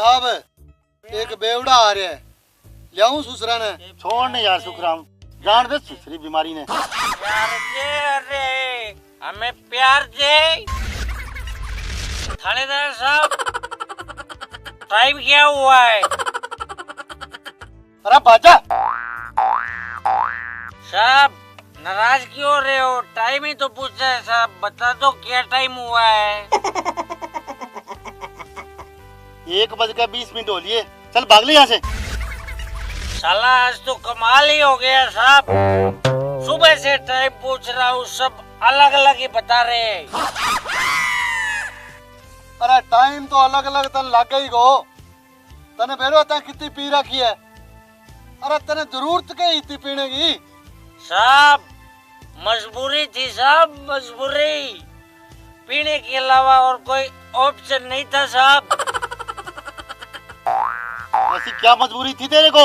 जनाब एक बेवड़ा आ रहा है, लियाऊं सुसरा ने? छोड़ने यार सुखराम, जान दे सुसरी बीमारी ने। प्यार दे, अरे हमें प्यार दे। थानेदार साहब टाइम क्या हुआ है? अरे बाजा साहब नाराज क्यों हो रहे हो? टाइम ही तो पूछा है साहब, बता दो क्या टाइम हुआ है? 1:20 हो लिए, चल भाग ले यहाँ से। साला आज तो कमाल ही हो गया साहब, सुबह से टाइम पूछ रहा हूँ, सब अलग अलग ही बता रहे हैं। अरे टाइम तो अलग अलग तन लग गई गो। तने बेरो ता कितनी पी रखी है? अरे तने जरूरत के इतनी पीने की? साहब मजबूरी थी साहब, मजबूरी, पीने के अलावा और कोई ऑप्शन नहीं था साहब। ऐसी क्या मजबूरी थी तेरे को?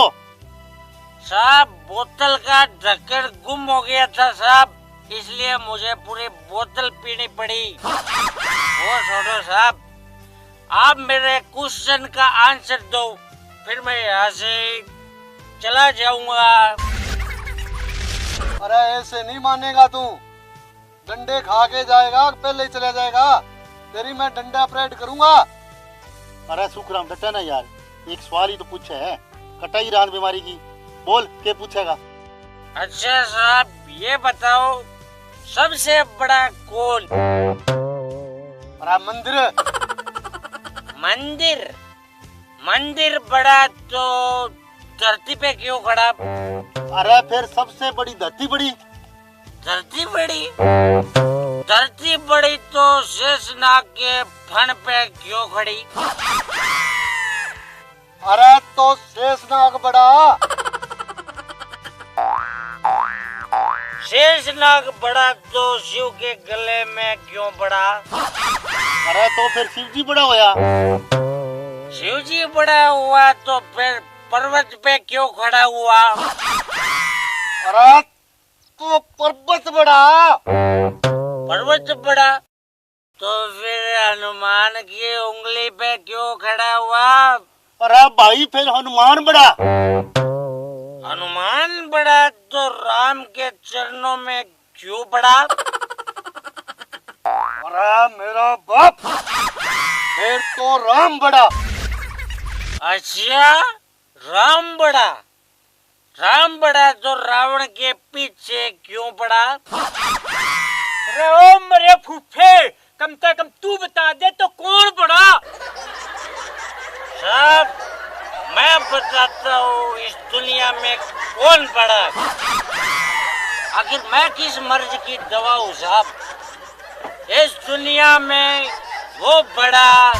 साहब बोतल का ढक्कन गुम हो गया था साहब, इसलिए मुझे पूरी बोतल पीनी पड़ी। वो छोड़ो साहब, आप मेरे क्वेश्चन का आंसर दो, फिर मैं यहाँ से चला जाऊंगा। अरे ऐसे नहीं मानेगा तू, डंडे खा के जाएगा, पहले ही चला जाएगा। तेरी मैं डंडा परेड करूंगा। अरे सुखराम डटा ना यार, एक सवाल ही तो पूछे है, कटाई रान बीमारी की, बोल क्या पूछेगा? अच्छा साहब ये बताओ, सबसे बड़ा कौन? अरे मंदिर। मंदिर? मंदिर बड़ा तो धरती पे क्यों खड़ा? अरे फिर सबसे बड़ी धरती बड़ी। धरती बड़ी? धरती बड़ी तो शेषनाग के फन पे क्यों खड़ी? अरे तो शेषनाग बड़ा। शेषनाग बड़ा तो शिव के गले में क्यों बड़ा? अरे तो फिर शिव जी बड़ा होया। शिव जी बड़ा हुआ तो फिर पर्वत पे क्यों खड़ा हुआ? अरे तो पर्वत बड़ा। पर्वत बड़ा तो फिर हनुमान की उंगली पे क्यों खड़ा हुआ? अरे भाई फिर हनुमान बड़ा। हनुमान बड़ा तो राम के चरणों में क्यों पड़ा? अरे मेरा बाप, फिर तो राम बड़ा। अच्छा राम बड़ा? राम बड़ा तो रावण के पीछे क्यों पड़ा? अरे ओ मेरे फूफे, कम से कम तू बता दे तो कौन बड़ा? साहब मैं बताता हूँ इस दुनिया में कौन बड़ा। आखिर मैं किस मर्ज की दवा हूँ साहब? इस दुनिया में वो बड़ा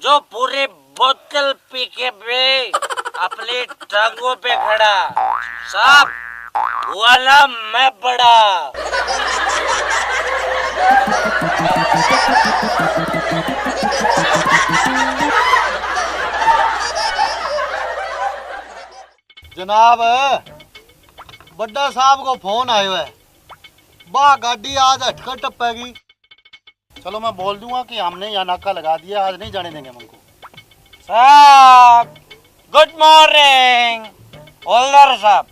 जो पूरे बोतल पी के भी अपनी टांगों पे खड़ा, साहब वाला मैं बड़ा। जनाब बड्डा साहब को फोन आयो है, बा गाड़ी आज हटकर टपेगी। चलो मैं बोल दूंगा कि हमने यहाँ नाका लगा दिया, आज नहीं जाने देंगे हम उनको। साहब गुड मॉर्निंग। हवलदार साहब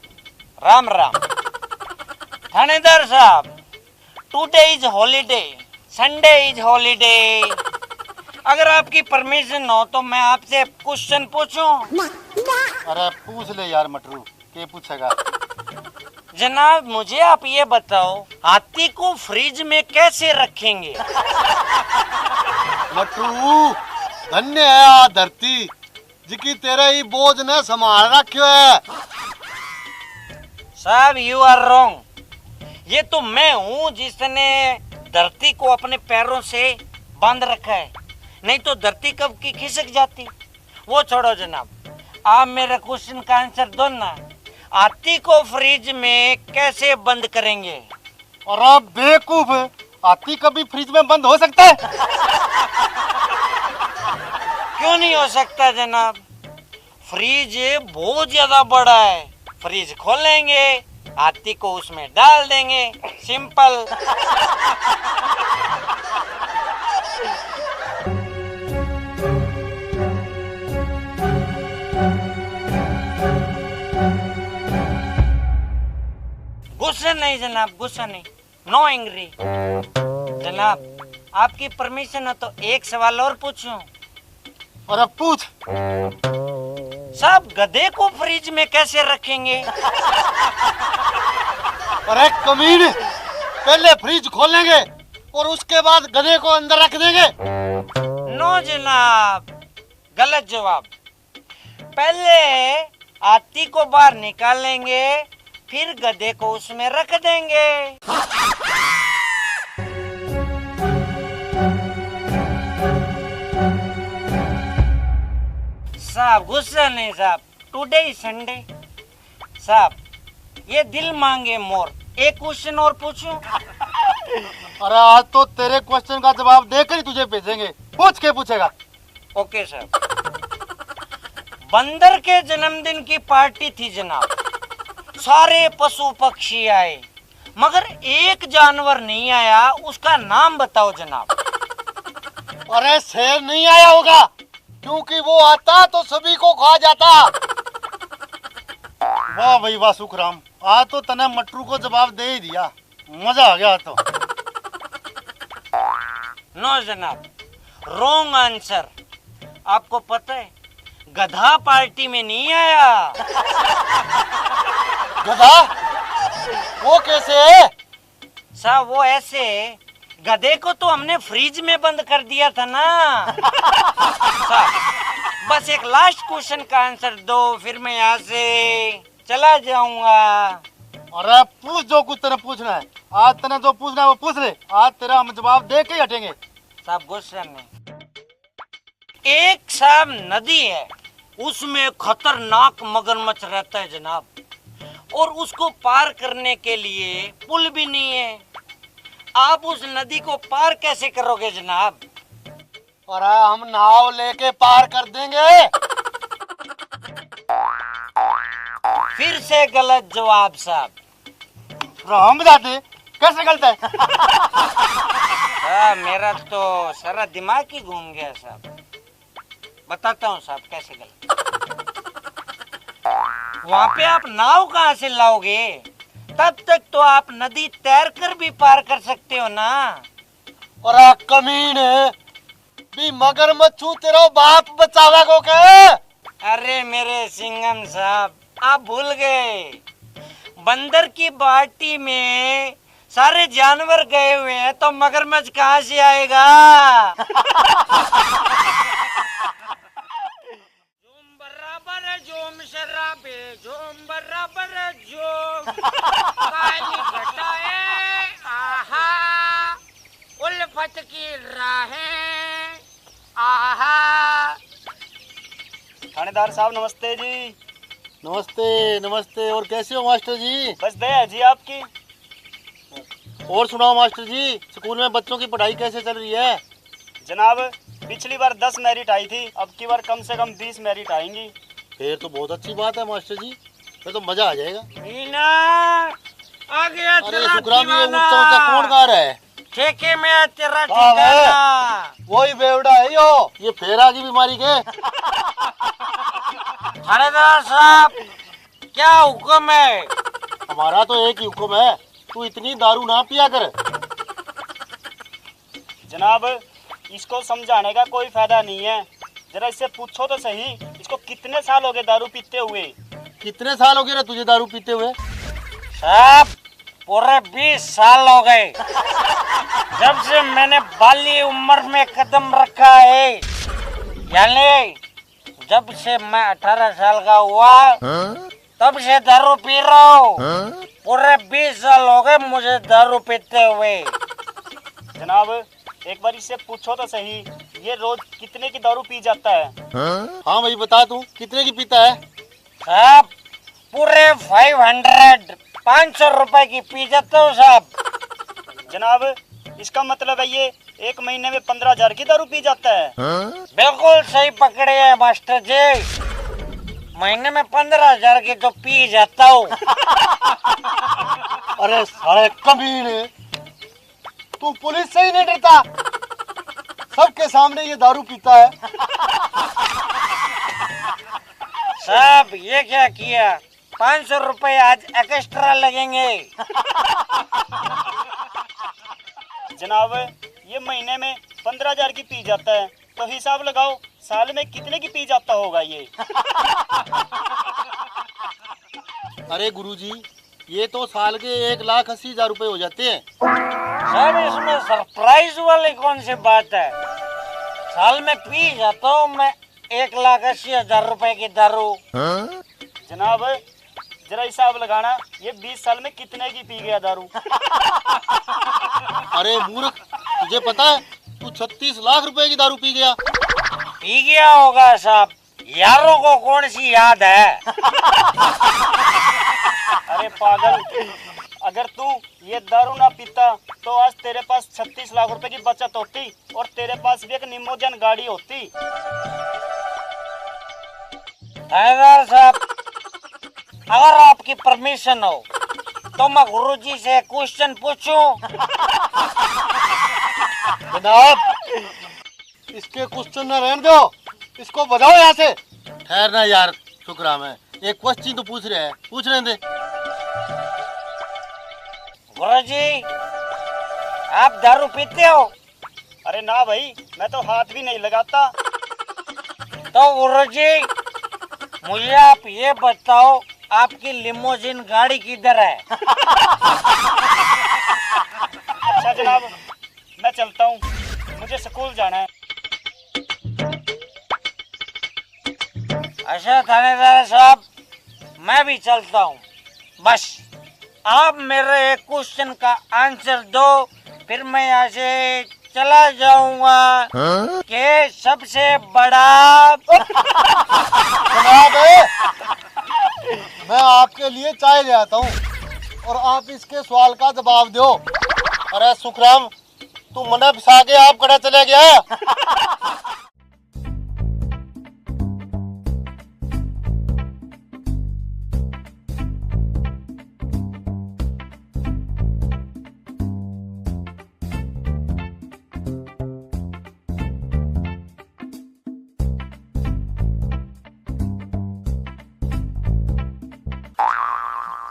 राम राम। थानेदार साहब today is holiday, Sunday is holiday. अगर आपकी परमिशन हो तो मैं आपसे क्वेश्चन पूछूं? अरे पूछ ले यार मटरू, क्या पूछेगा? जनाब मुझे आप ये बताओ, हाथी को फ्रिज में कैसे रखेंगे? मटरू धन्य है आ धरती, जिकी तेरे ही बोझ ने संभाल रखियो है। साहब यू आर रॉन्ग। ये तो मैं हूँ जिसने धरती को अपने पैरों से बांध रखा है, नहीं तो धरती कब की खिसक जाती। वो छोड़ो जनाब, आप मेरे क्वेश्चन का आंसर दो ना, हाथी को फ्रिज में कैसे बंद करेंगे? अरे बेवकूफ, हाथी कभी फ्रिज में बंद हो सकता है? क्यों नहीं हो सकता जनाब? फ्रिज बहुत ज्यादा बड़ा है, फ्रिज खोलेंगे, हाथी को उसमें डाल देंगे, सिंपल। गुस्सा नहीं जनाब, गुस्सा नहीं, नो एंग्री। जनाब आपकी परमिशन है तो एक सवाल और पूछूं? अरे पूछ। साहब गधे को फ्रिज में कैसे रखेंगे? अरे कमीने, पहले फ्रिज खोलेंगे और उसके बाद गधे को अंदर रख देंगे। नो जनाब, गलत जवाब। पहले हाथी को बाहर निकालेंगे, फिर गधे को उसमें रख देंगे। साहब गुस्सा नहीं साहब, टुडे इज संडे। साहब ये दिल मांगे मोर, एक क्वेश्चन और पूछूं? अरे आज तो तेरे क्वेश्चन का जवाब देकर ही तुझे भेजेंगे। पूछ के पूछेगा। ओके साहब। बंदर के जन्मदिन की पार्टी थी जनाब, सारे पशु पक्षी आए, मगर एक जानवर नहीं आया, उसका नाम बताओ जनाब। अरे शेर नहीं आया होगा, क्योंकि वो आता तो सभी को खा जाता। वाह भाई वाह सुखराम, आज तो तने मटरू को जवाब दे ही दिया, मजा आ गया आज तो। नो जनाब, रॉन्ग आंसर। आपको पता है गधा पार्टी में नहीं आया। गधा? वो कैसे है? साहब वो ऐसे, गधे को तो हमने फ्रिज में बंद कर दिया था ना। साहब बस एक लास्ट क्वेश्चन का आंसर दो, फिर मैं यहाँ से चला जाऊंगा। अरे पूछ जो कुछ तेने पूछना है, आज तने जो पूछना है वो पूछ ले, आज तेरा हम जवाब दे के ही हटेंगे। साहब गुस्सा नहीं। एक साहब नदी है, उसमें खतरनाक मगरमच्छ रहता है जनाब, और उसको पार करने के लिए पुल भी नहीं है। आप उस नदी को पार कैसे करोगे जनाब? अरे हम नाव लेके पार कर देंगे। फिर से गलत जवाब साहब। हम बताते कैसे गलत है। मेरा तो सारा दिमाग ही घूम गया साहब। बताता हूँ साहब कैसे गलत। वहाँ पे आप नाव कहाँ से लाओगे? तब तक तो आप नदी तैर कर भी पार कर सकते हो ना। अरे कमीने, भी मगरमच्छू तेरा बाप बचावा को के? अरे मेरे सिंघम साहब, आप भूल गए, बंदर की पार्टी में सारे जानवर गए हुए हैं, तो मगरमच्छ कहाँ से आएगा? जोम बराबर है जोम शराबे, जोम बराबर है जोम काली घटाए, आहा उल्फत की राहें, आहा। थानेदार साहब नमस्ते जी। नमस्ते नमस्ते, और कैसे हो मास्टर जी? बस दया है जी आपकी। और सुनाओ मास्टर जी, स्कूल में बच्चों की पढ़ाई कैसे चल रही है? जनाब पिछली बार 10 मेरिट आई थी, अब की बार कम से कम 20 मेरिट आएंगी। फिर तो बहुत अच्छी बात है मास्टर जी, फिर तो मजा आ जाएगा। मीना आ गया अरे तेरा शुक्राम, ये दीवाना। ऊंचा ऊंचा कौन गा रहा है? ठेके में है तेरा हाँ, ठिकाना। वही बेवड़ा है यो। ये फेरा की बीमारी के? थानेदार साहब क्या हुक्म है? हमारा तो एक ही हुक्म है, तू इतनी दारू ना पिया कर। जनाब इसको समझाने का कोई फायदा नहीं है, जरा इससे पूछो तो सही, इसको कितने साल हो गए दारू पीते हुए? कितने साल हो गए रे तुझे दारू पीते हुए? साहब पूरे 20 साल हो गए, जब से मैंने बाली उम्र में कदम रखा है, यानी जब से मैं 18 साल का हुआ तब से दारू पी रहा हूँ। पूरे 20 साल हो गए मुझे दारू पीते हुए। जनाब एक बार इससे पूछो तो सही, ये रोज कितने की दारू पी जाता है? हाँ भाई बता, तू कितने की पीता है? साहब पूरे 500 रुपए की पी जाता हूँ साहब। जनाब इसका मतलब है ये एक महीने में 15,000 की दारू पी जाता है। बिल्कुल सही पकड़े हैं मास्टर जी, महीने में 15,000 की तो पी जाता हूँ। अरे साले कमीने, तू पुलिस से ही नहीं डरता? सबके सामने ये दारू पीता है। साहब ये क्या किया, 500 रुपए आज एक्स्ट्रा लगेंगे। जनाब ये महीने में 15,000 की पी जाता है, तो हिसाब लगाओ साल में कितने की पी जाता होगा ये। अरे गुरुजी, ये तो साल के 1,80,000 रुपए हो जाते हैं। सर इसमें सरप्राइज वाली कौन सी बात है? साल में पी जाता हूँ मैं 1,80,000 रुपए की दारू। जनाब जरा हिसाब लगाना, ये 20 साल में कितने की पी गया दारू। अरे मूर्ख, तुझे पता है तू 36 लाख रुपए की दारू पी गया। पी गया होगा साहब, यारों को कौन सी याद है। अरे पागल, अगर तू ये दारू ना पीता तो आज तेरे पास 36 लाख रुपए की बचत होती और तेरे पास भी एक निमोजन गाड़ी होती। थानेदार साहब, अगर आपकी परमिशन हो तो मैं गुरुजी से क्वेश्चन पूछूं? जनाब, इसके क्वेश्चन न रहने दो, इसको बजाओ यहाँ से। ठहर ना यार शुक्राम है, एक क्वेश्चन तो पूछ रहे हैं, पूछ रहे दे। गुरुजी, आप दारू पीते हो? अरे ना भाई, मैं तो हाथ भी नहीं लगाता। तो गुरुजी, मुझे आप ये बताओ, आपकी लिमोजिन गाड़ी किधर है? अच्छा जनाब, मैं चलता हूँ, मुझे स्कूल जाना है। अच्छा थानेदार साहब, मैं भी चलता हूँ। बस आप मेरे एक क्वेश्चन का आंसर दो, फिर मैं यहाँ से चला जाऊंगा। कि सबसे बड़ा जनाब, मैं आपके लिए चाय ले आता हूँ और आप इसके सवाल का जवाब दो। अरे सुखराम, तू मना फंसा के आप कड़ा चले गया।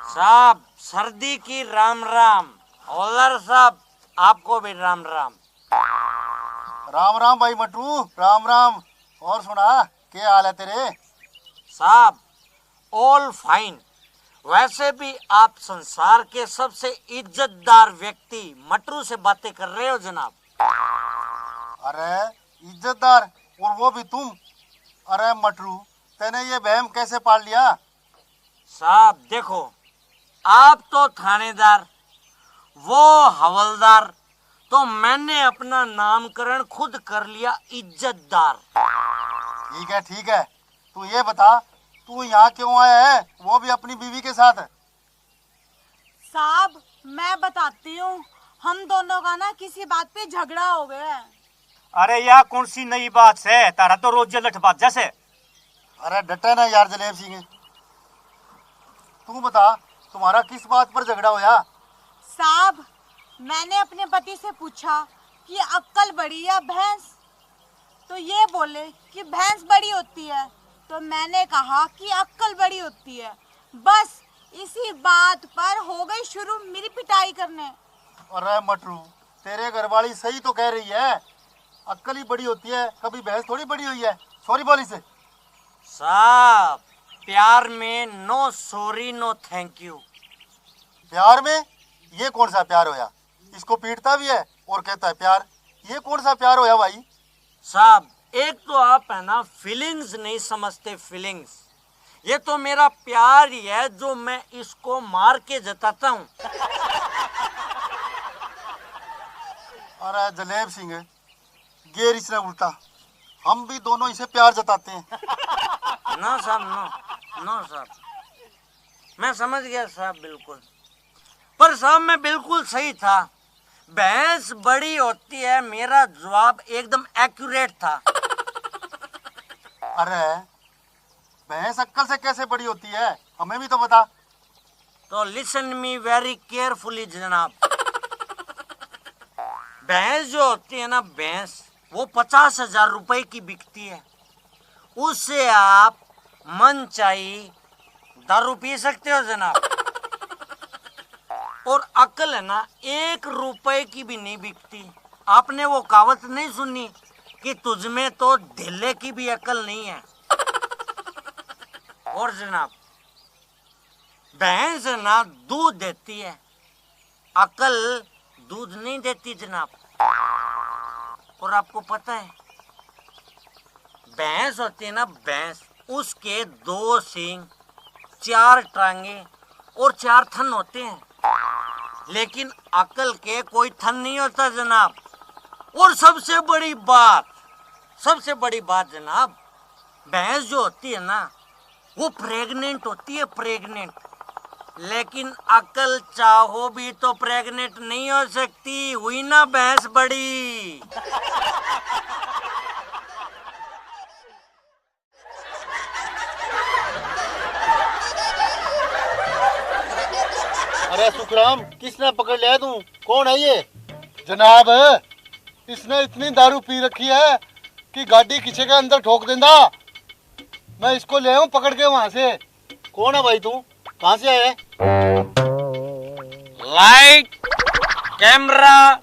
साहब सर्दी की राम राम। हौलदार साहब, आपको भी राम राम। राम राम भाई मटरू, राम राम। और सुना, क्या हाल है तेरे? साहब ऑल फाइन। वैसे भी आप संसार के सबसे इज्जतदार व्यक्ति मटरू से बातें कर रहे हो जनाब। अरे इज्जतदार, और वो भी तुम? अरे मटरू, तूने ये बहम कैसे पाल लिया? साहब देखो, आप तो थानेदार, वो हवलदार, तो मैंने अपना नामकरण खुद कर लिया इज्जतदार। ठीक है, तू ये बता, तू यहाँ क्यों आया है, वो भी अपनी बीवी के साथ? साहब मैं बताती हूँ, हम दोनों का ना किसी बात पे झगड़ा हो गया है। अरे यार कौन सी नई बात है, तारा तो रोज लठबाज जैसे। अरे डटे ना यार जलेब सिंह, तू बता तुम्हारा किस बात पर झगड़ा होया? साहब मैंने अपने पति से पूछा कि अक्कल बड़ी या भैंस, तो ये बोले कि भैंस बड़ी होती है, तो मैंने कहा कि अक्कल बड़ी होती है। बस इसी बात पर हो गई शुरू मेरी पिटाई करने। अरे मटरू, तेरे घरवाली सही तो कह रही है, अक्कल ही बड़ी होती है, कभी भैंस थोड़ी बड़ी हुई है। सॉरी बोली से। साहब प्यार में no sorry no thank you. प्यार में? ये कौन सा प्यार होया? इसको पीटता भी है और कहता है प्यार, ये कौन सा प्यार होया भाई? साहब एक तो आप है ना फीलिंग्स नहीं समझते, फीलिंग्स। ये तो मेरा प्यार ही है जो मैं इसको मार के जताता हूँ। अरे जलेब सिंह, गेर इसने उल्टा, हम भी दोनों इसे प्यार जताते हैं। नो साहब, नो साहब, मैं समझ गया साहब बिल्कुल, पर साहब मैं बिल्कुल सही था। भैंस बड़ी होती है, मेरा जवाब एकदम एक्यूरेट था। अरे भैंस अक्कल से कैसे बड़ी होती है, हमें भी तो बता। तो लिसन मी वेरी केयरफुली जनाब। भैंस जो होती है ना, भैंस वो 50,000 रुपए की बिकती है। उससे आप मनचाही दारू पी सकते हो जनाब। और अक्ल है ना 1 रुपए की भी नहीं बिकती। आपने वो कहावत नहीं सुनी कि तुझमें तो ढिल्ले की भी अक्ल नहीं है। और जनाब भैंस है ना दूध देती है, अक्ल दूध नहीं देती जनाब। और आपको पता है भैंस होती है ना भैंस, उसके 2 सींग, 4 टांगे और 4 थन होते हैं, लेकिन अक्ल के कोई थन नहीं होता जनाब। और सबसे बड़ी बात जनाब, भैंस जो होती है ना वो प्रेग्नेंट होती है, प्रेग्नेंट। लेकिन अक्ल चाहो भी तो प्रेग्नेंट नहीं हो सकती, हुई ना भैंस बड़ी। अरे सुखराम, किसने पकड़ लिया तू? कौन है ये? जनाब इसने इतनी दारू पी रखी है कि गाड़ी किसी के अंदर ठोक देंदा। मैं इसको ले आऊं पकड़ के वहां से। कौन है भाई तू? कहाँ से आया है? Light camera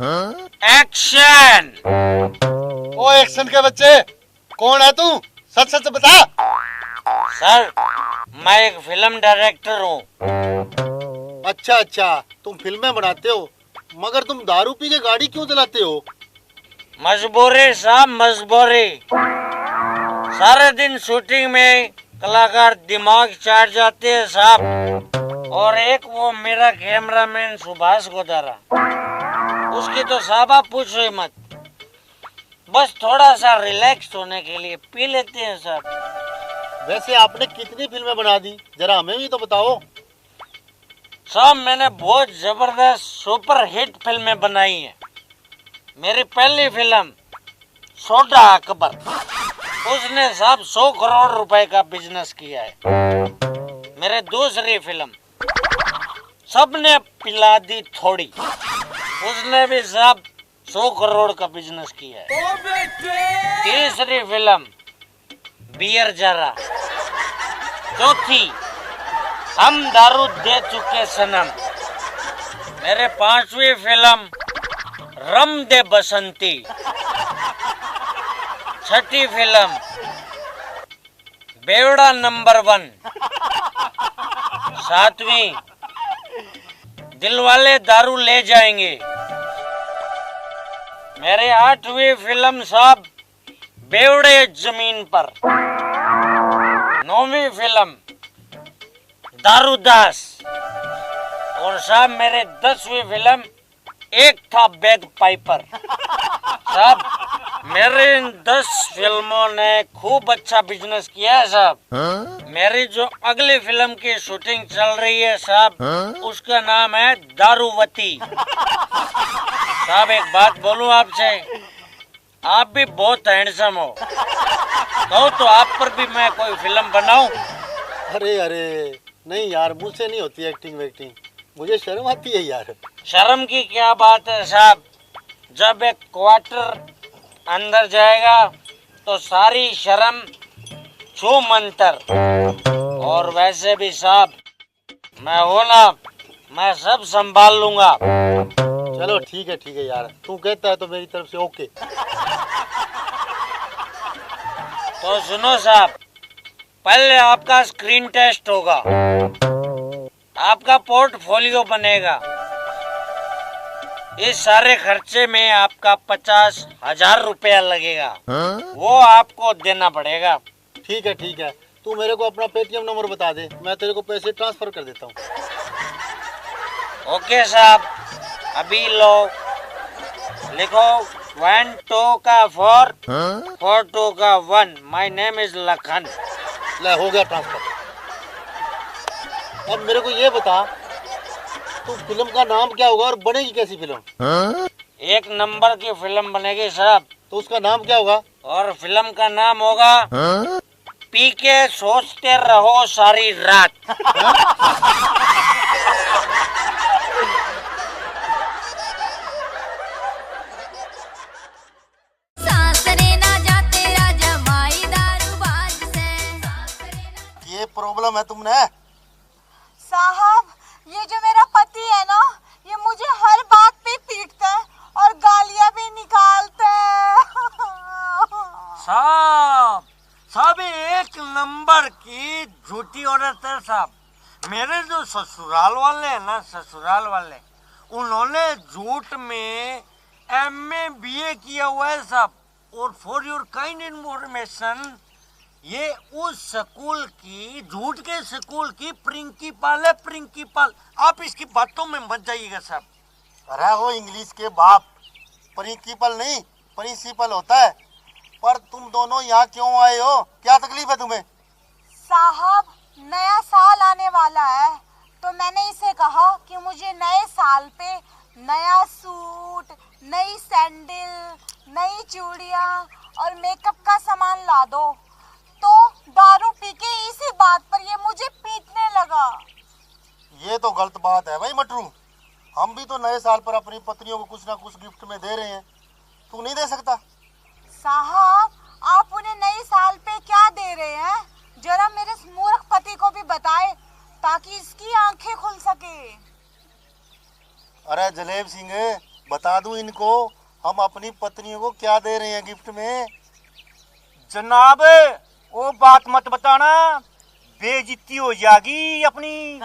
action. ओ एक्शन के बच्चे, कौन है तू? सच सच बता। सर मैं एक फिल्म डायरेक्टर हूँ। अच्छा अच्छा, तुम फिल्में बनाते हो, मगर तुम दारू पी के गाड़ी क्यों चलाते हो? मजबूरी साहब, मजबूरी। सारे दिन शूटिंग में कलाकार दिमाग चाट जाते हैं साहब। और एक वो मेरा कैमरामैन सुभाष गोदारा, उसकी तो साहब आप पूछो ही मत। बस थोड़ा सा रिलैक्स होने के लिए पी लेते हैं साहब। वैसे आपने कितनी फिल्में बना दी, जरा हमें भी तो बताओ। साहब मैंने बहुत जबरदस्त सुपर हिट फिल्में बनाई हैं। मेरी पहली फिल्म सोडा अकबर, उसने साहब 100 करोड़ रुपए का बिजनेस किया है। मेरे दूसरी फिल्म सबने पिला दी थोड़ी, उसने भी साहब 100 करोड़ का बिजनेस किया है। तीसरी फिल्म बियर जरा। चौथी हम दारू दे चुके सनम। मेरे 5वीं फिल्म रम दे बसंती। 6ठी फिल्म बेवड़ा नंबर 1। 7वीं दिलवाले दारू ले जाएंगे। मेरे 8वीं फिल्म साहब बेवड़े जमीन पर। 9वीं फिल्म दारूदास। और साहब मेरे 10वीं फिल्म एक था बैग पाइपर। साहब मेरे इन 10 फिल्मों ने खूब अच्छा बिजनेस किया है साहब। मेरी जो अगली फिल्म की शूटिंग चल रही है साहब, उसका नाम है दारूवती। साहब एक बात बोलूं आपसे, आप भी बहुत हैंडसम हो, कहो तो आप पर भी मैं कोई फिल्म बनाऊं। अरे अरे नहीं यार, मुझसे नहीं होती एक्टिंग वेक्टिंग, मुझे शर्म आती है यार। शर्म की क्या बात है साहब, जब एक क्वार्टर अंदर जाएगा तो सारी शर्म छू मंतर। और वैसे भी साहब मैं हूं ना, मैं सब संभाल लूंगा। चलो ठीक है यार, तू कहता है तो मेरी तरफ से ओके। तो सुनो साहब, पहले आपका स्क्रीन टेस्ट होगा, आपका पोर्टफोलियो बनेगा। इस सारे खर्चे में आपका 50,000 रुपया लगेगा, वो आपको देना पड़ेगा। ठीक है, तू मेरे को अपना पेटीएम नंबर बता दे, मैं तेरे को पैसे ट्रांसफर कर देता हूँ। ओके साहब, अभी लो, लिखो 1 2 का 4 4 2 का 1। My name is Lakhan. ले हो गया ट्रांसफर। अब मेरे को ये बता, तू फिल्म का नाम क्या होगा और बनेगी कैसी फिल्म? एक नंबर की फिल्म बनेगी साहब। तो उसका नाम क्या होगा? और फिल्म का नाम होगा पी के सोचते रहो सारी रात। ये प्रॉब्लम है तुमने, बात है साहब, मेरे जो ससुराल वाले हैं ना, ससुराल वाले, उन्होंने झूठ में MA BA किया हुआ है साहब। और फॉर योर काइंड इन्फॉर्मेशन, ये उस स्कूल की, झूठ के स्कूल की प्रिंसिपल है, प्रिंसिपल। आप इसकी बातों में मत जाइएगा साहब। अरे वो इंग्लिश के बाप, प्रिंसिपल नहीं प्रिंसिपल होता है। पर तुम दोनों यहाँ क्यों आए हो, क्या तकलीफ है तुम्हें? साहब, नया साल आने वाला है तो मैंने इसे कहा कि मुझे नए साल पे नया सूट, नई सैंडल, नई चूड़ियाँ और मेकअप का सामान ला दो। तो दारू पी के इसी बात पर ये मुझे पीटने लगा। ये तो गलत बात है भाई मटरू। हम भी तो नए साल पर अपनी पत्नियों को कुछ ना कुछ गिफ्ट में दे रहे हैं, तू नहीं दे सकता? साहब, आप उन्हें नए साल पे क्या दे रहे हैं? जरा मेरे इस मूर्ख पति को भी बताए ताकि इसकी आंखें खुल सके। अरे जलेब सिंह, बता दूं इनको हम अपनी पत्नियों को क्या दे रहे हैं गिफ्ट में? जनाब, वो बात मत बताना, बेइज्जती हो जाएगी अपनी।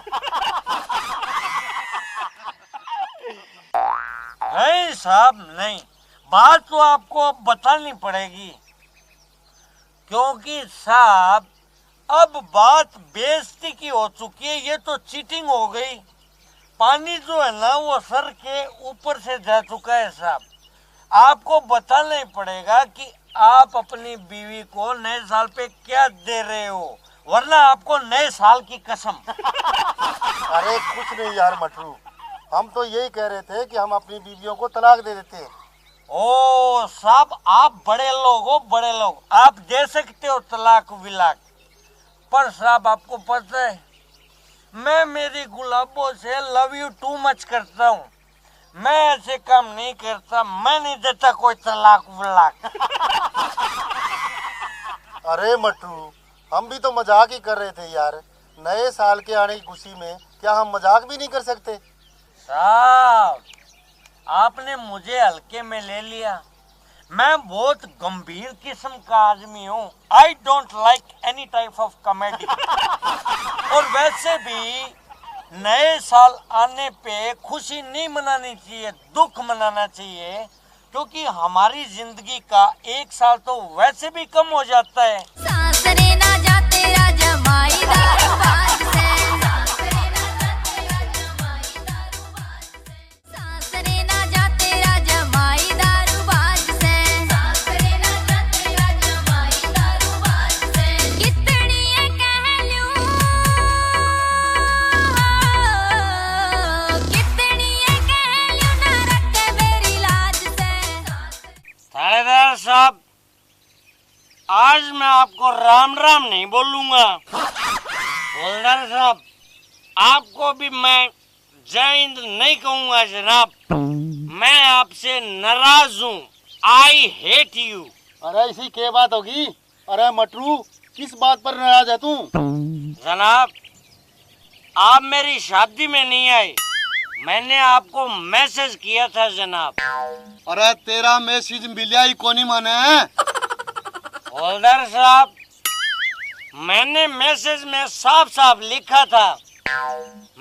नहीं साहब नहीं, बात तो आपको बतानी पड़ेगी, क्योंकि साहब अब बात बेइज्जती की हो चुकी है। ये तो चीटिंग हो गई। पानी जो है ना वो सर के ऊपर से जा चुका है साहब। आपको बताना ही पड़ेगा कि आप अपनी बीवी को नए साल पे क्या दे रहे हो, वरना आपको नए साल की कसम। अरे कुछ नहीं यार मटरू, हम तो यही कह रहे थे कि हम अपनी बीवियों को तलाक दे देते हैं। ओ साहब, आप बड़े लोग हो, बड़े लोग, आप दे सकते हो तलाक विलाक। पर साहब आपको पता है, मैं मेरी गुलाबों से लव यू टू मच करता हूँ। मैं ऐसे काम नहीं करता, मैं नहीं देता कोई तलाक विलाक। अरे मटरू, हम भी तो मजाक ही कर रहे थे यार। नए साल के आने की खुशी में क्या हम मजाक भी नहीं कर सकते? साहब, आपने मुझे हल्के में ले लिया। मैं बहुत गंभीर किस्म का आदमी हूँ। I don't like any type of comedy. और वैसे भी नए साल आने पे खुशी नहीं मनानी चाहिए, दुख मनाना चाहिए, क्योंकि हमारी जिंदगी का एक साल तो वैसे भी कम हो जाता है। सासरे ना जाते राजा माई दारूबाज से, सासरे ना जाते राजा माई दारूबाज से, सासरे ना जाते राजा माई दारूबाज से, सासरे ना जाते राजा माई दारूबाज से। कितनी ये कह लूं, कितनी ये कह लूं ना रखे मेरी लाज से। थानेदार साहब, आज मैं आपको राम राम नहीं बोलूंगा। हवलदार साहब, आपको भी मैं जय हिंद नहीं कहूंगा जनाब। मैं आपसे नाराज हूँ। I hate you. अरे इसी के बात होगी। अरे मटरू, किस बात पर नाराज है तू? जनाब, आप मेरी शादी में नहीं आए। मैंने आपको मैसेज किया था जनाब। अरे तेरा मैसेज मिलिया ही कोनी माने है। हवलदार साहब, मैंने मैसेज में साफ साफ लिखा था,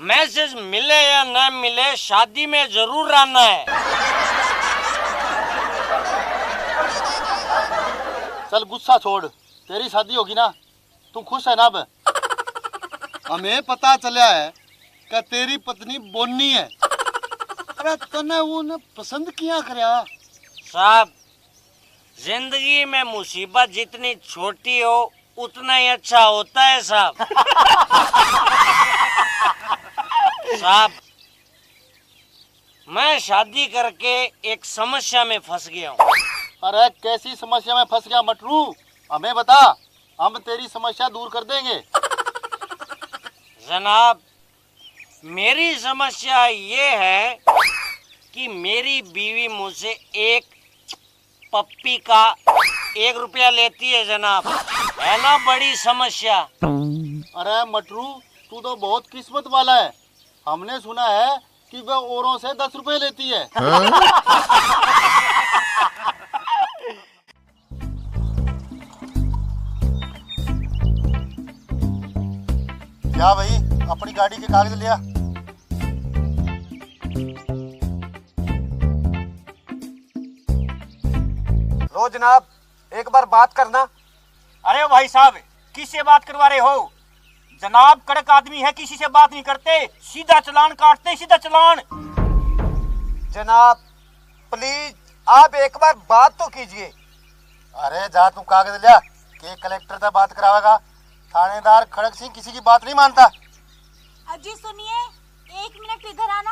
मैसेज मिले या न मिले शादी में जरूर आना है। चल गुस्सा छोड़, तेरी शादी होगी ना, तू खुश है ना? अब हमें पता चला है कि तेरी पत्नी बोनी है। अरे तने वो ने पसंद किया करया? साहब, जिंदगी में मुसीबत जितनी छोटी हो उतना ही अच्छा होता है साहब। साहब, मैं शादी करके एक समस्या में फंस गया हूँ। अरे कैसी समस्या में फंस गया मटरू, हमें बता, हम तेरी समस्या दूर कर देंगे। जनाब, मेरी समस्या ये है कि मेरी बीवी मुझसे एक पप्पी का 1 रुपया लेती है जनाब। है ना बड़ी समस्या। अरे मटरू, तू तो बहुत किस्मत वाला है। हमने सुना है कि वह औरों से 10 रुपए लेती है। क्या भाई, अपनी गाड़ी के कागज लिया? लो जनाब, एक बार बात करना। अरे भाई साहब, किससे बात करवा रहे हो? जनाब कड़क आदमी है, किसी से बात नहीं करते, सीधा चालान काटते, सीधा चालान। जनाब प्लीज आप एक बार बात तो कीजिए। अरे जा तू कागज लिया, के कलेक्टर से बात करावेगा। थानेदार खड़क सिंह किसी की बात नहीं मानता। अजी सुनिए, 1 मिनट इधर आना।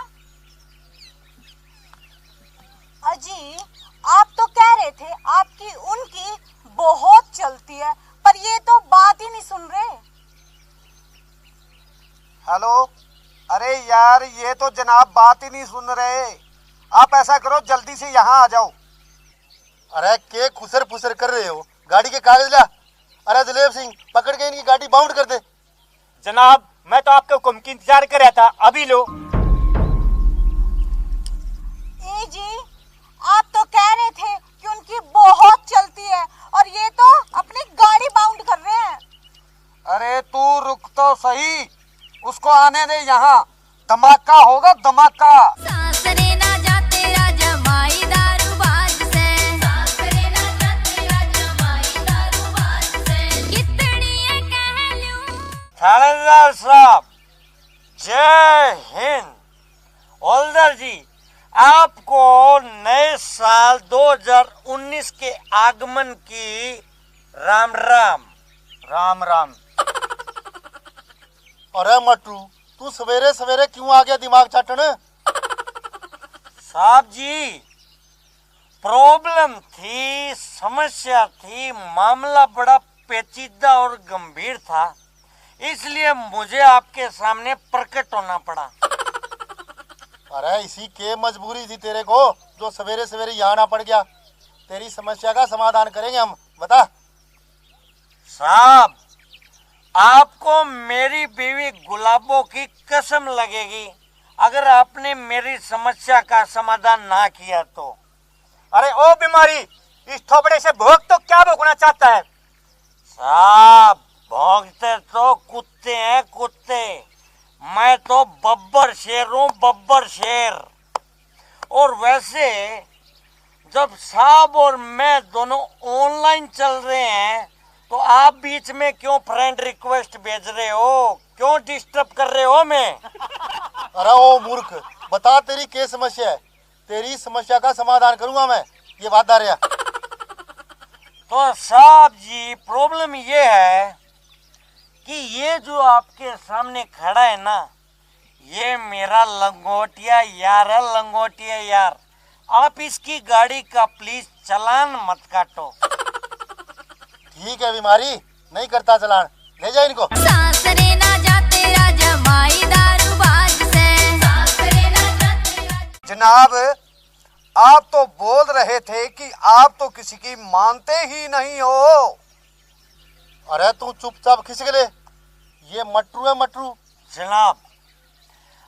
अजी आप तो कह रहे थे आपकी उनकी बहुत चलती है, पर ये तो बात ही नहीं सुन रहे। हेलो, अरे यार ये तो जनाब बात ही नहीं सुन रहे। आप ऐसा करो जल्दी से यहाँ आ जाओ। अरे के खुसर फुसर कर रहे हो, गाड़ी के कागज ला। अरे दिलीप सिंह, पकड़ के इनकी गाड़ी बाउंड कर दे। जनाब मैं तो आपके हुक्म की इंतजार कर रहा था, अभी लो। ए जी, आप तो कह रहे थे कि उनकी बहुत चलती है और ये तो अपनी गाड़ी बाउंड कर रहे हैं। अरे तू रुक तो सही, उसको आने दे यहाँ, धमाका होगा धमाका। सासरे ना जा तेरा जमाई दारूबाज से, सासरे ना जा तेरा जमाई दारूबाज से, कितनी ये कह लूं। थानेदार साहब जय हिंद। हवलदार जी, आपको नए साल 2019 के आगमन की राम राम। राम राम। अरे मट्टू, तू सवेरे सवेरे क्यों आ गया दिमाग चाटन? साहब जी प्रॉब्लम थी, समस्या थी, मामला बड़ा पेचीदा और गंभीर था, इसलिए मुझे आपके सामने प्रकट होना पड़ा। अरे इसी के मजबूरी थी तेरे को, जो सवेरे सवेरे यहाँ आना पड़ गया। तेरी समस्या का समाधान करेंगे हम, बता। साहब आपको मेरी बीवी गुलाबों की कसम लगेगी अगर आपने मेरी समस्या का समाधान ना किया तो। अरे ओ बीमारी, इस थोबड़े से भोग तो क्या भोगना चाहता है? साहब भौंकते तो कुत्ते हैं कुत्ते, मैं तो बब्बर शेर हूँ, बब्बर शेर। और वैसे जब साहब और मैं दोनों ऑनलाइन चल रहे हैं तो आप बीच में क्यों फ्रेंड रिक्वेस्ट भेज रहे हो, क्यों डिस्टर्ब कर रहे हो? मैं अरे ओ मूर्ख, बता तेरी क्या समस्या है? तेरी समस्या का समाधान करूंगा मैं, ये वादा रहा। तो साहब जी प्रॉब्लम ये है कि ये जो आपके सामने खड़ा है ना, ये मेरा लंगोटिया यार है, लंगोटिया यार। आप इसकी गाड़ी का प्लीज चालान मत काटो। ठीक है बीमारी, नहीं करता चलान, ले जा इनको। सासरे ना जा तेरा जमाई दारूबाज से, सासरे ना जा तेरा। जनाब आप तो बोल रहे थे कि आप तो किसी की मानते ही नहीं हो। अरे तू चुपचाप खिसक ले, ये मट्रू है मट्रू। जनाब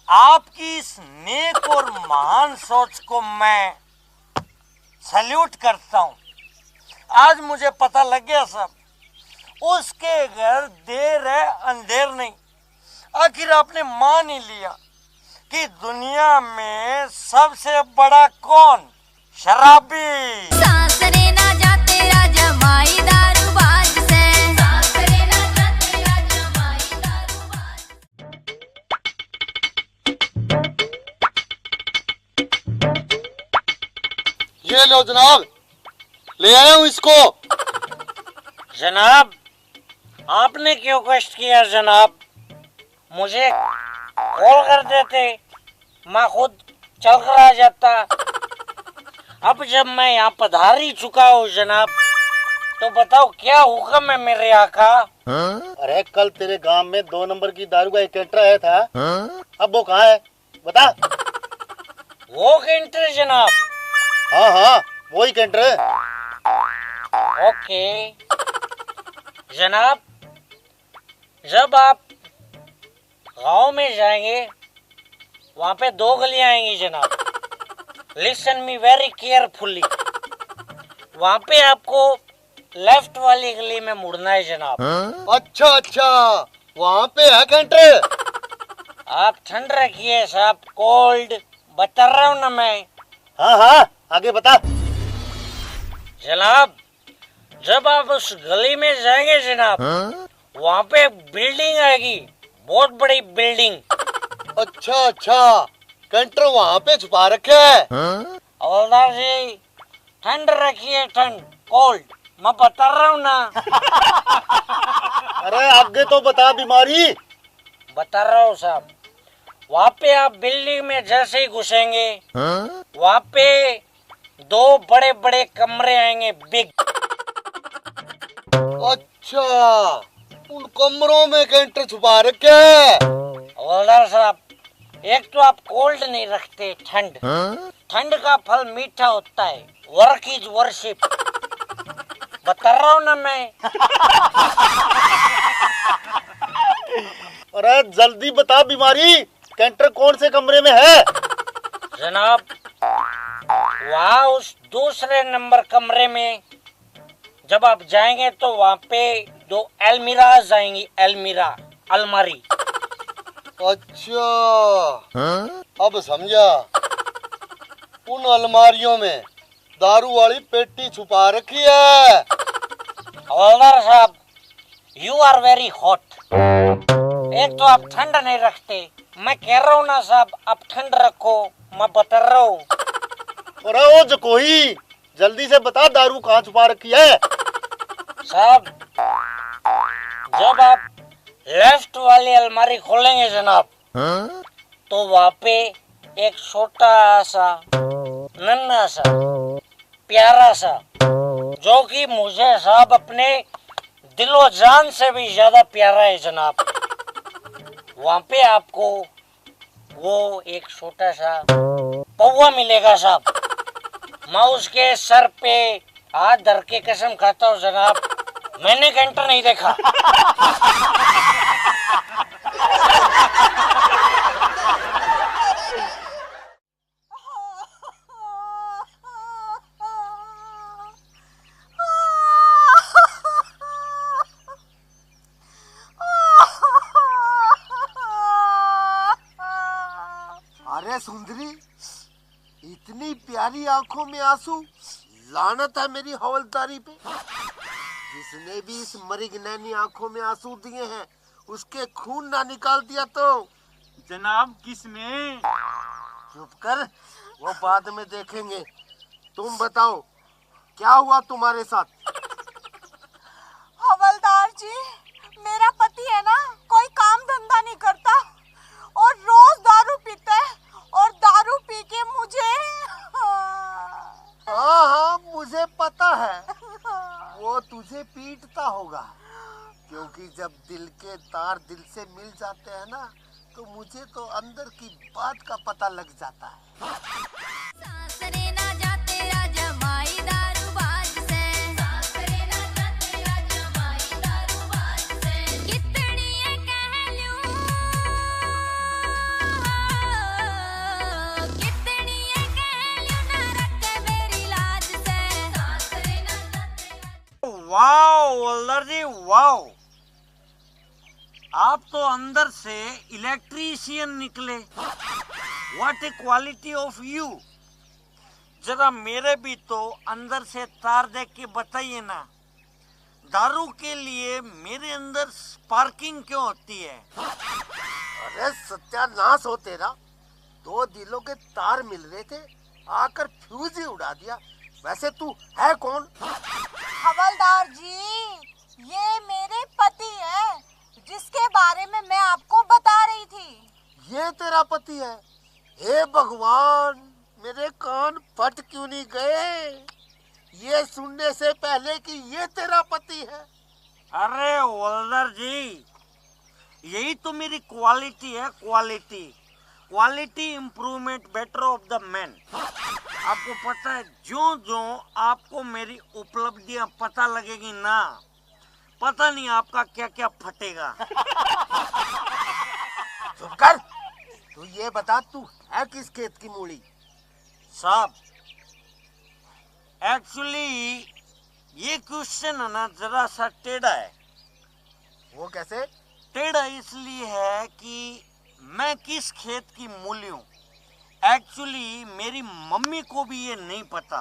आपकी इस नेक और महान सोच को मैं सैल्यूट करता हूँ। आज मुझे पता लग गया सब, उसके घर देर है अंधेर नहीं। आखिर आपने मान ही लिया कि दुनिया में सबसे बड़ा कौन? शराबी। सासरे ना जा तेरा जमाई दारूबाज से, सासरे ना जा तेरा जमाई दारूबाज। ये लो जनाब, ले आया हूँ इसको। जनाब आपने क्यों कष्ट किया जनाब? मुझे कॉल कर देते, मैं खुद चल कर आ जाता। अब जब मैं यहाँ पधार ही चुका हूँ जनाब, तो बताओ क्या हुक्म है मेरे आका? अरे कल तेरे गांव में 2 नंबर की दारू का एक कैंटर आया था, अब वो कहाँ है बता। वो कैंटर जनाब? हाँ हाँ वही कैंटर है। ओके जनाब, जब आप गांव में जाएंगे वहाँ पे 2 गलियां आएंगी जनाब। Listen me very carefully. वहाँ पे आपको लेफ्ट वाली गली में मुड़ना है जनाब। अच्छा अच्छा, वहाँ पे है कैंटर। आप ठंड रखिए साहब, कोल्ड बता रहा हूँ ना मैं। हाँ हाँ, आगे बता। जनाब, जब आप उस गली में जाएंगे जनाब, वहाँ पे एक बिल्डिंग आएगी, बहुत बड़ी बिल्डिंग। अच्छा अच्छा, कैंटर वहाँ पे छुपा रखे है। हवलदार जी, ठंड रखिए, ठंड, कोल्ड, मैं बता रहा हूँ ना। अरे आगे तो बता बीमारी। बता रहा हूँ साहब, वहाँ पे आप बिल्डिंग में जैसे ही घुसेंगे, वहाँ पे 2 बड़े बड़े कमरे आएंगे, बिग। अच्छा, उन कमरों में कैंटर छुपा रखे है। हवलदार साहब, एक तो आप कोल्ड नहीं रखते, ठंड। ठंड का फल मीठा होता है, वर्क इज वर्शिप, बता रहा हूँ ना मैं। अरे जल्दी बता बीमारी, कैंटर कौन से कमरे में है? जनाब, वहाँ उस दूसरे नंबर कमरे में जब आप जाएंगे तो वहाँ पे 2 अलमीराज आएंगी, अलमीरा, अलमारी। अच्छा, अब समझा। उन अलमारियों में दारू वाली पेटी छुपा रखी है। हवलदार साहब, यू आर वेरी हॉट। एक तो आप ठंड नहीं रखते, मैं कह रहा हूँ ना साहब, आप ठंड रखो, मैं बता रहा हूँ। अरे ओ जकोई, जल्दी से बता दारू कहाँ छुपा रखी है? साहब, जब आप लेफ्ट वाली अलमारी खोलेंगे जनाब, तो वहाँ पे एक छोटा सा, नन्हा सा, प्यारा सा, जो कि मुझे साहब अपने दिलो जान से भी ज्यादा प्यारा है जनाब, वहाँ पे आपको वो एक छोटा सा पौवा मिलेगा साहब। मैं उसके सर पे हाथ धर के कसम खाता हूँ जनाब, मैंने कैंटर नहीं देखा। अरे सुंदरी, इतनी प्यारी आंखों में आंसू, लानत है मेरी हवलदारी पे। जिसने भी इस मरिगनैनी आंखों में आंसू दिए हैं, उसके खून ना निकाल दिया तो। जनाब, किसने? चुप कर, वो बाद में देखेंगे। तुम बताओ, क्या हुआ तुम्हारे साथ? हवलदार जी, मेरा पति है ना, कोई काम धंधा नहीं करता और रोज दारू पीता है, और दारू पी के मुझे हाँ हाँ, मुझे पता है, वो तुझे पीटता होगा, क्योंकि जब दिल के तार दिल से मिल जाते हैं ना, तो मुझे तो अंदर की बात का पता लग जाता है। सासरे ना जाते राजा माई दारूबाज से, सासरे ना जाते राजा माई दारूबाज से, कितनी ये कह लूं, कितनी ये कह लूं, ना रखे मेरी लाज से, सासरे ना जाते। वाओ हवलदार जी, वाओ, आप तो अंदर से इलेक्ट्रीशियन निकले। What A quality of you. जरा मेरे भी तो अंदर से तार देख के बताइए ना, दारू के लिए मेरे अंदर स्पार्किंग क्यों होती है? अरे सत्यानाश हो तेरा, 2 दिलों के तार मिल रहे थे, आकर फ्यूज ही उड़ा दिया। वैसे तू है कौन? हवलदार जी, ये मेरे पति है, जिसके बारे में मैं आपको बता रही थी। ये तेरा पति है? हे भगवान, मेरे कान फट क्यों नहीं गए ये सुनने से पहले कि ये तेरा पति है। अरे हवलदार जी, यही तो मेरी क्वालिटी है, quality improvement better of the man. आपको पता है, जो जो आपको मेरी उपलब्धियां पता लगेगी ना, पता नहीं आपका क्या क्या फटेगा। चुप कर, तू ये बता, तू है किस खेत की मूली? साहब, एक्चुअली ये क्वेश्चन है ना, जरा सा टेढ़ा है। वो कैसे? टेढ़ा इसलिए है कि मैं किस खेत की मूली हूँ। एक्चुअली मेरी मम्मी को भी ये नहीं पता,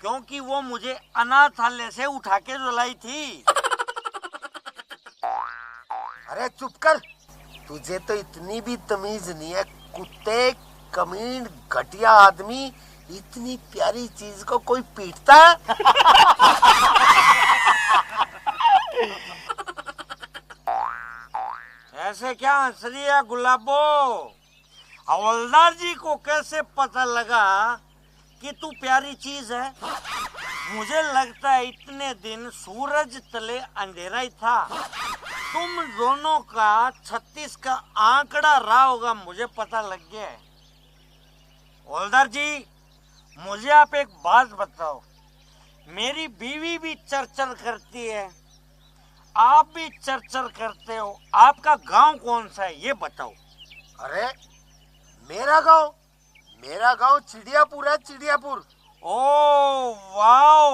क्योंकि वो मुझे अनाथालय से उठा के रुलाई थी। अरे चुप कर, तुझे तो इतनी भी तमीज नहीं है। कुत्ते, कमीन, घटिया आदमी, इतनी प्यारी चीज को कोई पीटता है? ऐसे क्या हंस रही है गुलाबो? हवलदार जी को कैसे पता लगा कि तू प्यारी चीज है? मुझे लगता है इतने दिन सूरज तले अंधेरा ही था। तुम दोनों का 36 का आंकड़ा रहा होगा, मुझे पता लग गया है। हवलदार जी, मुझे आप एक बात बताओ। मेरी बीवी भी चरचर करती है, आप भी चरचर करते हो। आपका गांव कौन सा है ये बताओ। अरे मेरा गांव चिड़ियापुर है, चिड़ियापुर। ओ वाह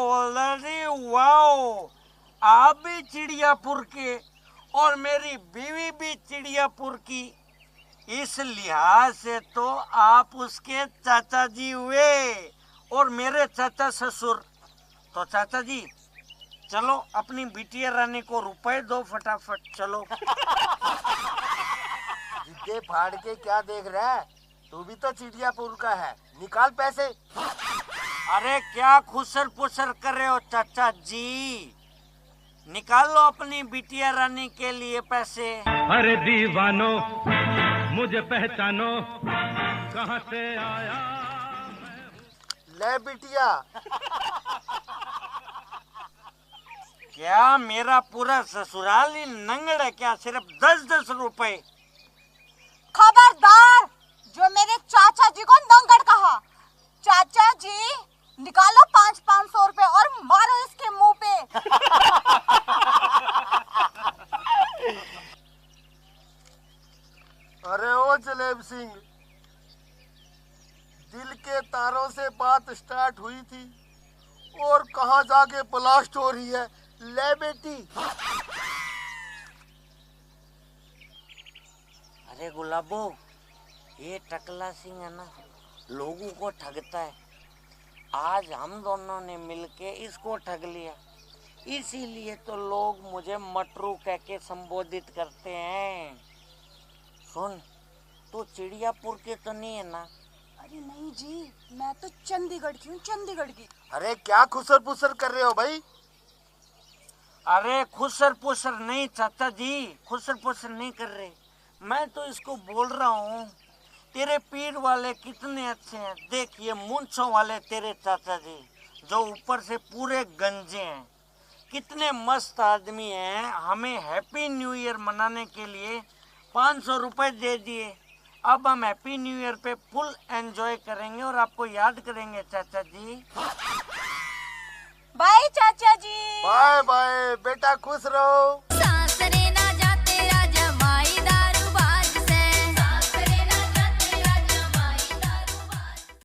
वाह, आप भी चिड़ियापुर के और मेरी बीवी भी चिड़ियापुर की। इस लिहाज से तो आप उसके चाचा जी हुए और मेरे चाचा ससुर। तो चाचा जी, चलो अपनी बिटिया रानी को रुपए दो फटाफट, चलो। जिद्दे फाड़ के क्या देख रहा है? तू भी तो चिड़ियापुर का है, निकाल पैसे। अरे क्या खुसर पुसर कर रहे हो चाचा जी? निकाल लो अपनी बिटिया रानी के लिए पैसे। अरे दीवानो मुझे पहचानो, कहाँ से आया? ले बिटिया। क्या मेरा पूरा ससुराल ही नंगड़ है क्या? सिर्फ 10-10 रुपए? खबरदार, जो मेरे चाचा जी को नंगड़ कहा। चाचा जी, निकालो 500-500 रुपए और मारो इसके मुंह पे। अरे ओ जलेब सिंह, दिल के तारों से बात स्टार्ट हुई थी और कहाँ जाके ब्लास्ट हो रही है। ले बेटी। अरे गुलाबो, ये टकला सिंह है ना, लोगों को ठगता है। आज हम दोनों ने मिलके इसको ठग लिया, इसीलिए तो लोग मुझे मटरू कह के संबोधित करते हैं। सुन, तू चिड़ियापुर के तो नहीं है ना? अरे नहीं जी, मैं तो चंडीगढ़ की हूँ, चंडीगढ़ की। अरे क्या खुसर पुसर कर रहे हो भाई? अरे खुसर पुसर नहीं चाचा जी, खुसर पुसर नहीं कर रहे। मैं तो इसको बोल रहा हूँ, तेरे पीठ वाले कितने अच्छे हैं। देखिए मूंछों वाले तेरे चाचा जी, जो ऊपर से पूरे गंजे हैं, कितने मस्त आदमी हैं। हमें हैप्पी न्यू ईयर मनाने के लिए 500 रुपए दे दिए। अब हम हैप्पी न्यू ईयर पे फुल एंजॉय करेंगे और आपको याद करेंगे चाचा जी। बाय चाचा जी। बाय बाय बेटा, खुश रहो।